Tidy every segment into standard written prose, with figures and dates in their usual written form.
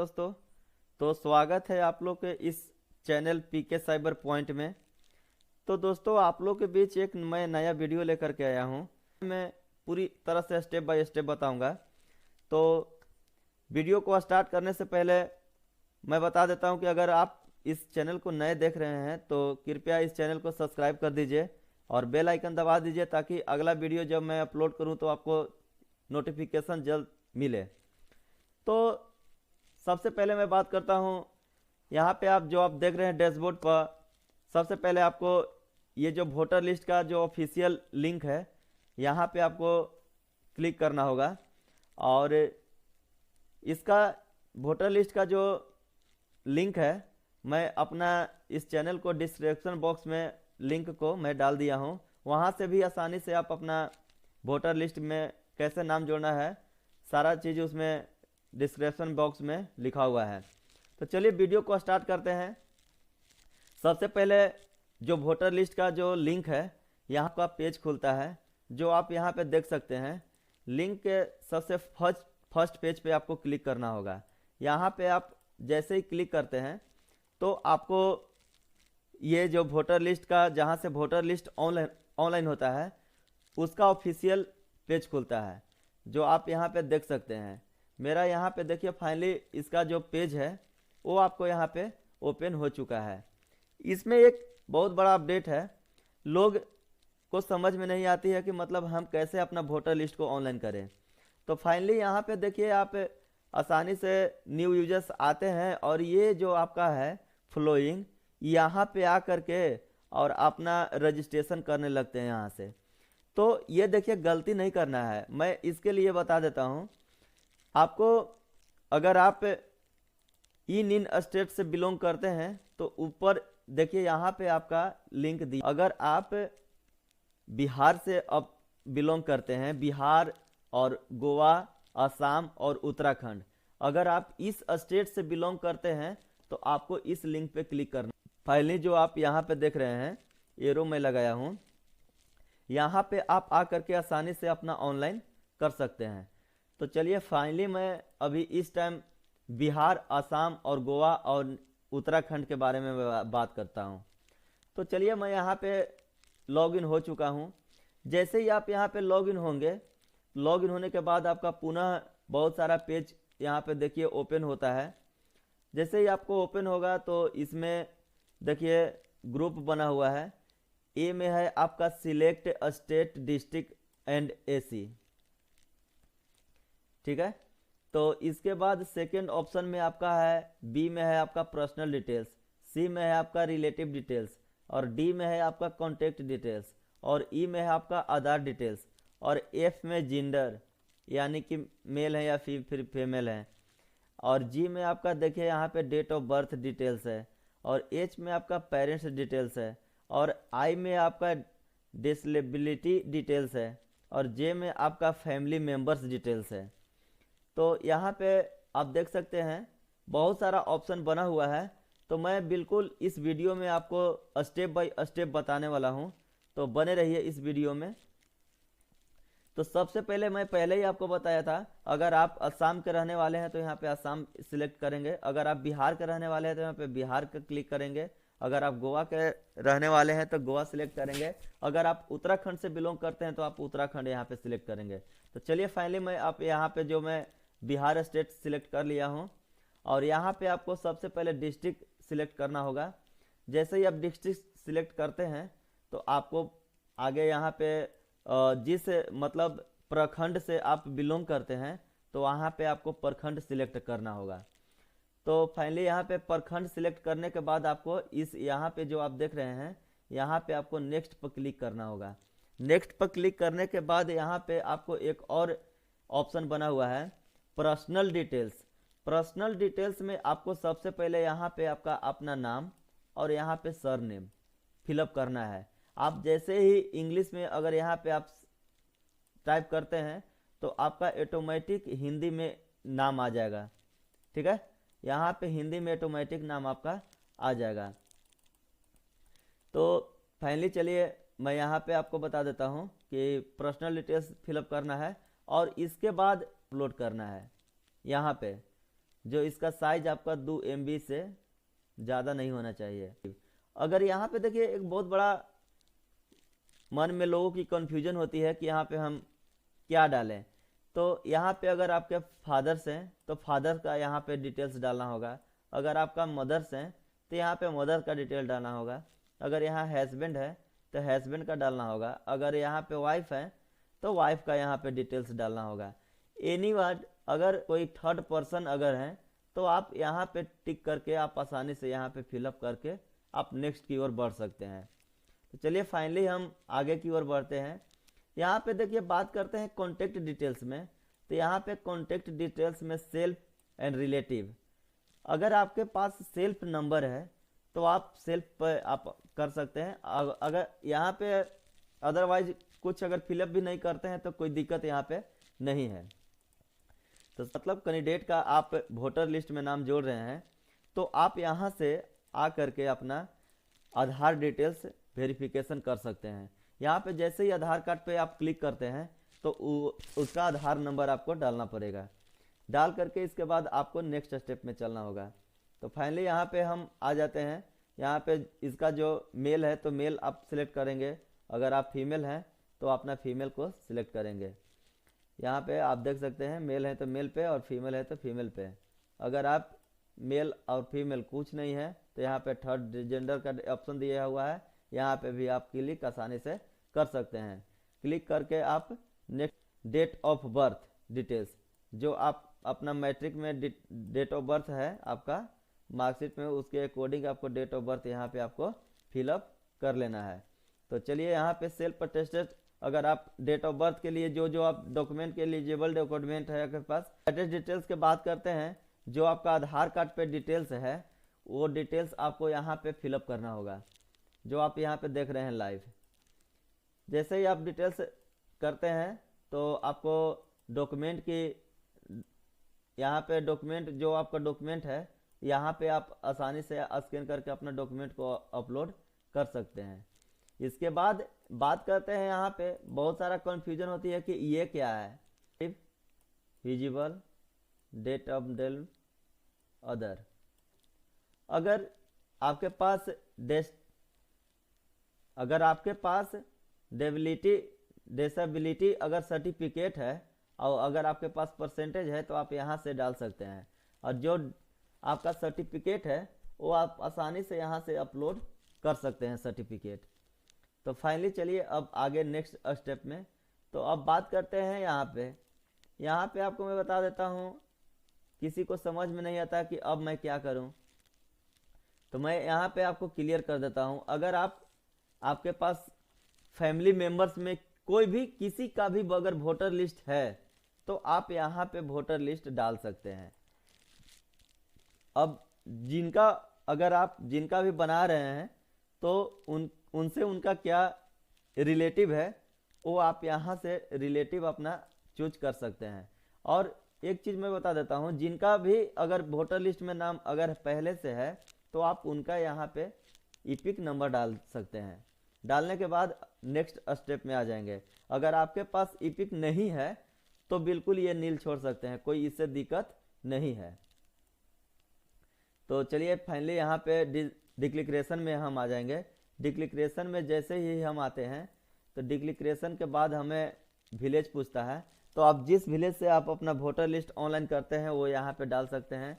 दोस्तों। तो स्वागत है आप लोग के इस चैनल पीके साइबर पॉइंट में। तो दोस्तों, आप लोग के बीच एक मैं नया वीडियो लेकर के आया हूँ। मैं पूरी तरह से स्टेप बाय स्टेप बताऊंगा। तो वीडियो को स्टार्ट करने से पहले मैं बता देता हूं कि अगर आप इस चैनल को नए देख रहे हैं तो कृपया इस चैनल को सब्सक्राइब कर दीजिए और बेल आइकन दबा दीजिए, ताकि अगला वीडियो जब मैं अपलोड करूं तो आपको नोटिफिकेशन जल्द मिले। तो सबसे पहले मैं बात करता हूं, यहाँ पे आप जो आप देख रहे हैं डैशबोर्ड पर, सबसे पहले आपको ये जो वोटर लिस्ट का जो ऑफिशियल लिंक है यहाँ पे आपको क्लिक करना होगा। और इसका वोटर लिस्ट का जो लिंक है मैं अपना इस चैनल को डिस्क्रिप्शन बॉक्स में लिंक को मैं डाल दिया हूँ। वहाँ से भी आसानी से आप अपना वोटर लिस्ट में कैसे नाम जोड़ना है सारा चीज़ उसमें डिस्क्रिप्शन बॉक्स में लिखा हुआ है। तो चलिए वीडियो को स्टार्ट करते हैं। सबसे पहले जो वोटर लिस्ट का जो लिंक है यहाँ का पेज खुलता है, जो आप यहाँ पे देख सकते हैं। लिंक के सबसे फर्स्ट पेज पे आपको क्लिक करना होगा। यहाँ पे आप जैसे ही क्लिक करते हैं तो आपको ये जो वोटर लिस्ट का, जहाँ से वोटर लिस्ट ऑनलाइन होता है, उसका ऑफिशियल पेज खुलता है, जो आप यहाँ पे देख सकते हैं। मेरा यहाँ पे देखिए फाइनली इसका जो पेज है वो आपको यहाँ पे ओपन हो चुका है। इसमें एक बहुत बड़ा अपडेट है। लोग को समझ में नहीं आती है कि मतलब हम कैसे अपना वोटर लिस्ट को ऑनलाइन करें। तो फाइनली यहाँ पे देखिए आप आसानी से न्यू यूजर्स आते हैं और ये जो आपका है फ्लोइंग, यहाँ पे आ करके और अपना रजिस्ट्रेशन करने लगते हैं यहाँ से। तो ये देखिए गलती नहीं करना है। मैं इसके लिए बता देता हूँ आपको। अगर आप इन स्टेट से बिलोंग करते हैं तो ऊपर देखिए यहाँ पे आपका लिंक दिया। अगर आप बिहार से अब बिलोंग करते हैं, बिहार और गोवा, असम और उत्तराखंड, अगर आप इस स्टेट से बिलोंग करते हैं तो आपको इस लिंक पे क्लिक करना। फाइनली जो आप यहाँ पे देख रहे हैं एरो में लगाया हूँ, यहाँ पे आप आकर के आसानी से अपना ऑनलाइन कर सकते हैं। तो चलिए फाइनली मैं अभी इस टाइम बिहार, असम और गोवा और उत्तराखंड के बारे में बात करता हूँ। तो चलिए मैं यहाँ पे लॉगिन हो चुका हूँ। जैसे ही आप यहाँ पे लॉगिन होंगे, लॉगिन होने के बाद आपका पुनः बहुत सारा पेज यहाँ पे देखिए ओपन होता है। जैसे ही आपको ओपन होगा तो इसमें देखिए ग्रुप बना हुआ है। ए में है आपका select state, district and AC, ठीक है। तो इसके बाद सेकेंड ऑप्शन में आपका है, बी में है आपका पर्सनल डिटेल्स, सी में है आपका रिलेटिव डिटेल्स, और डी में है आपका कॉन्टेक्ट डिटेल्स, और ई में है आपका आधार डिटेल्स, और एफ में जेंडर यानी कि मेल है या फिर फीमेल है, और जी में आपका देखिए यहाँ पे डेट ऑफ बर्थ डिटेल्स है, और एच में आपका पेरेंट्स डिटेल्स है, और आई में आपका डिसेबिलिटी डिटेल्स है, और जे में आपका फैमिली मेम्बर्स डिटेल्स है। तो यहाँ पे आप देख सकते हैं बहुत सारा ऑप्शन बना हुआ है। तो मैं बिल्कुल इस वीडियो में आपको स्टेप बाय स्टेप बताने वाला हूँ, तो बने रहिए इस वीडियो में। तो सबसे पहले मैं पहले ही आपको बताया था, अगर आप असम के रहने वाले हैं तो यहाँ पे असम सिलेक्ट करेंगे। अगर आप बिहार के रहने वाले हैं तो यहाँ पे बिहार का क्लिक करेंगे। अगर आप गोवा के रहने वाले हैं तो गोवा सिलेक्ट करेंगे। अगर आप उत्तराखंड से बिलोंग करते हैं तो आप उत्तराखंड यहाँ पे सिलेक्ट करेंगे। तो चलिए फाइनली मैं आप यहाँ पे जो मैं बिहार स्टेट सिलेक्ट कर लिया हूँ, और यहाँ पे आपको सबसे पहले डिस्ट्रिक्ट सिलेक्ट करना होगा। जैसे ही आप डिस्ट्रिक्ट सिलेक्ट करते हैं तो आपको आगे यहाँ पे जिस मतलब प्रखंड से आप बिलोंग करते हैं तो वहाँ पे आपको प्रखंड सिलेक्ट करना होगा। तो फाइनली यहाँ पे प्रखंड सिलेक्ट करने के बाद आपको इस यहाँ पे जो आप देख रहे हैं यहाँ पे आपको नेक्स्ट पर क्लिक करना होगा। नेक्स्ट पर क्लिक करने के बाद यहाँ पे आपको एक और ऑप्शन बना हुआ है, पर्सनल डिटेल्स। पर्सनल डिटेल्स में आपको सबसे पहले यहाँ पे आपका अपना नाम और यहाँ पे सरनेम फिलअप करना है। आप जैसे ही इंग्लिश में अगर यहाँ पे आप टाइप करते हैं तो आपका ऑटोमेटिक हिंदी में नाम आ जाएगा, ठीक है। यहाँ पे हिंदी में ऑटोमेटिक नाम आपका आ जाएगा। तो फाइनली चलिए मैं यहाँ पे आपको बता देता हूँ कि पर्सनल डिटेल्स फिलअप करना है और इसके बाद अपलोड करना है यहाँ पे। जो इसका साइज आपका 2 MB से ज़्यादा नहीं होना चाहिए। अगर यहाँ पे देखिए एक बहुत बड़ा मन में लोगों की कन्फ्यूजन होती है कि यहाँ पे हम क्या डालें। तो यहाँ पे अगर आपके फादर्स हैं तो फादर का यहाँ पे डिटेल्स डालना होगा। अगर आपका मदर्स हैं तो यहाँ पे मदर का डिटेल डालना होगा। अगर यहाँ हस्बैंड है तो हस्बैंड का डालना होगा। अगर यहाँ पे वाइफ है तो वाइफ का यहाँ पे डिटेल्स डालना होगा। एनी वर्ड, अगर कोई थर्ड पर्सन अगर है तो आप यहाँ पे टिक करके आप आसानी से यहाँ पे फिलअप करके आप नेक्स्ट की ओर बढ़ सकते हैं। तो चलिए फाइनली हम आगे की ओर बढ़ते हैं। यहाँ पे देखिए बात करते हैं कॉन्टेक्ट डिटेल्स में। तो यहाँ पे कॉन्टेक्ट डिटेल्स में सेल्फ एंड रिलेटिव, अगर आपके पास सेल्फ नंबर है तो आप सेल्फ पर आप कर सकते हैं। अगर यहाँ पे अदरवाइज कुछ अगर फिलअप भी नहीं करते हैं तो कोई दिक्कत यहाँ पे नहीं है। तो मतलब कैंडिडेट का आप वोटर लिस्ट में नाम जोड़ रहे हैं तो आप यहाँ से आ करके अपना आधार डिटेल्स वेरिफिकेशन कर सकते हैं। यहाँ पे जैसे ही आधार कार्ड पे आप क्लिक करते हैं तो उसका आधार नंबर आपको डालना पड़ेगा। डाल करके इसके बाद आपको नेक्स्ट स्टेप में चलना होगा। तो फाइनली यहाँ पे हम आ जाते हैं। यहाँ पे इसका जो मेल है तो मेल आप सिलेक्ट करेंगे। अगर आप फीमेल हैं तो अपना फीमेल को सिलेक्ट करेंगे। यहाँ पे आप देख सकते हैं मेल है तो मेल पे और फीमेल है तो फीमेल पे। अगर आप मेल और फीमेल कुछ नहीं है तो यहाँ पे थर्ड जेंडर का ऑप्शन दिया हुआ है, यहाँ पे भी आप क्लिक आसानी से कर सकते हैं। क्लिक करके आप next date of birth details, जो आप अपना मैट्रिक में डेट ऑफ बर्थ है आपका मार्कशीट में, उसके अकॉर्डिंग आपको डेट ऑफ बर्थ यहाँ पे आपको फिलअप कर लेना है। तो चलिए यहाँ पे सेल्फ अटेस्टेड, अगर आप डेट ऑफ बर्थ के लिए जो आप डॉक्यूमेंट के एलिजिबल डॉक्यूमेंट है आपके पास, एड्रेस डिटेल्स के बात करते हैं। जो आपका आधार कार्ड पे डिटेल्स है वो डिटेल्स आपको यहाँ पे फिलअप करना होगा, जो आप यहाँ पे देख रहे हैं लाइव। जैसे ही आप डिटेल्स करते हैं तो आपको डॉक्यूमेंट की यहाँ पे डॉक्यूमेंट, जो आपका डॉक्यूमेंट है यहाँ पे आप आसानी से स्कैन करके अपना डॉक्यूमेंट को अपलोड कर सकते हैं। इसके बाद बात करते हैं, यहाँ पे बहुत सारा कन्फ्यूजन होती है कि ये क्या है, विजिबल डेट ऑफ डेल अदर। अगर आपके पास डिसेबिलिटी अगर सर्टिफिकेट है और अगर आपके पास परसेंटेज है तो आप यहाँ से डाल सकते हैं। और जो आपका सर्टिफिकेट है वो आप आसानी से यहाँ से अपलोड कर सकते हैं सर्टिफिकेट। तो फाइनली चलिए अब आगे नेक्स्ट स्टेप में। तो अब बात करते हैं यहाँ पे आपको मैं बता देता हूँ, किसी को समझ में नहीं आता कि अब मैं क्या करूँ, तो मैं यहाँ पे आपको क्लियर कर देता हूँ। अगर आपके पास फैमिली मेंबर्स में कोई भी किसी का भी अगर वोटर लिस्ट है तो आप यहाँ पे वोटर लिस्ट डाल सकते हैं। अब जिनका भी बना रहे हैं तो उनसे उनका क्या रिलेटिव है वो आप यहाँ से रिलेटिव अपना चूज कर सकते हैं। और एक चीज़ मैं बता देता हूँ, जिनका भी अगर वोटर लिस्ट में नाम अगर पहले से है तो आप उनका यहाँ पे इपिक नंबर डाल सकते हैं। डालने के बाद नेक्स्ट स्टेप में आ जाएंगे। अगर आपके पास इपिक नहीं है तो बिल्कुल ये नील छोड़ सकते हैं, कोई इससे दिक्कत नहीं है। तो चलिए फाइनली यहाँ पे डिक्लेरेशन में हम आ जाएंगे। डिक्लेरेशन में जैसे ही हम आते हैं तो डिक्लेरेशन के बाद हमें विलेज पूछता है, तो आप जिस विलेज से आप अपना वोटर लिस्ट ऑनलाइन करते हैं वो यहाँ पे डाल सकते हैं।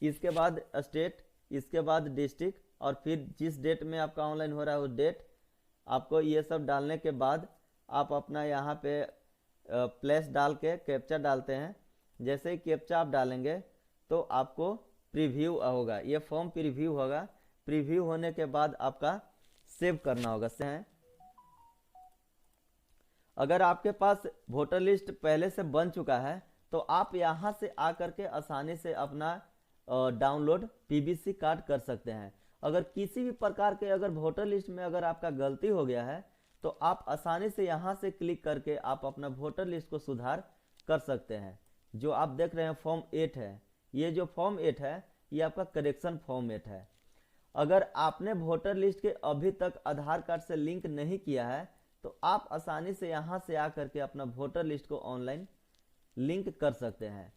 इसके बाद स्टेट, इसके बाद डिस्ट्रिक्ट और फिर जिस डेट में आपका ऑनलाइन हो रहा है उस डेट आपको ये सब डालने के बाद आप अपना यहाँ पे प्लेस डाल के कैप्चा डालते हैं। जैसे ही कैप्चा आप डालेंगे तो आपको प्रीव्यू होगा, ये फॉर्म प्रीव्यू होगा। प्रीव्यू होने के बाद आपका सेव करना होगा। अगर आपके पास वोटर लिस्ट पहले से बन चुका है तो आप यहाँ से आकर के आसानी से अपना डाउनलोड पीवीसी कार्ड कर सकते हैं। अगर किसी भी प्रकार के अगर वोटर लिस्ट में अगर आपका गलती हो गया है तो आप आसानी से यहाँ से क्लिक करके आप अपना वोटर लिस्ट को सुधार कर सकते हैं। जो आप देख रहे हैं फॉर्म 8 है, ये जो फॉर्म 8 है ये आपका करेक्शन फॉर्म 8 है। अगर आपने वोटर लिस्ट के अभी तक आधार कार्ड से लिंक नहीं किया है तो आप आसानी से यहाँ से आकर के अपना वोटर लिस्ट को ऑनलाइन लिंक कर सकते हैं।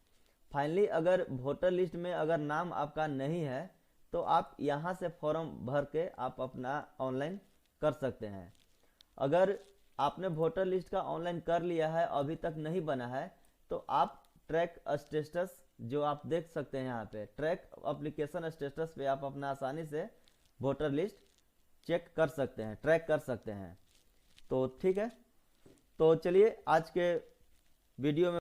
फाइनली अगर वोटर लिस्ट में अगर नाम आपका नहीं है तो आप यहाँ से फॉर्म भर के आप अपना ऑनलाइन कर सकते हैं। अगर आपने वोटर लिस्ट का ऑनलाइन कर लिया है अभी तक नहीं बना है तो आप ट्रैक स्टेटस जो आप देख सकते हैं यहाँ पे ट्रैक एप्लीकेशन स्टेटस पे आप अपना आसानी से वोटर लिस्ट चेक कर सकते हैं, ट्रैक कर सकते हैं। तो ठीक है, तो चलिए आज के वीडियो में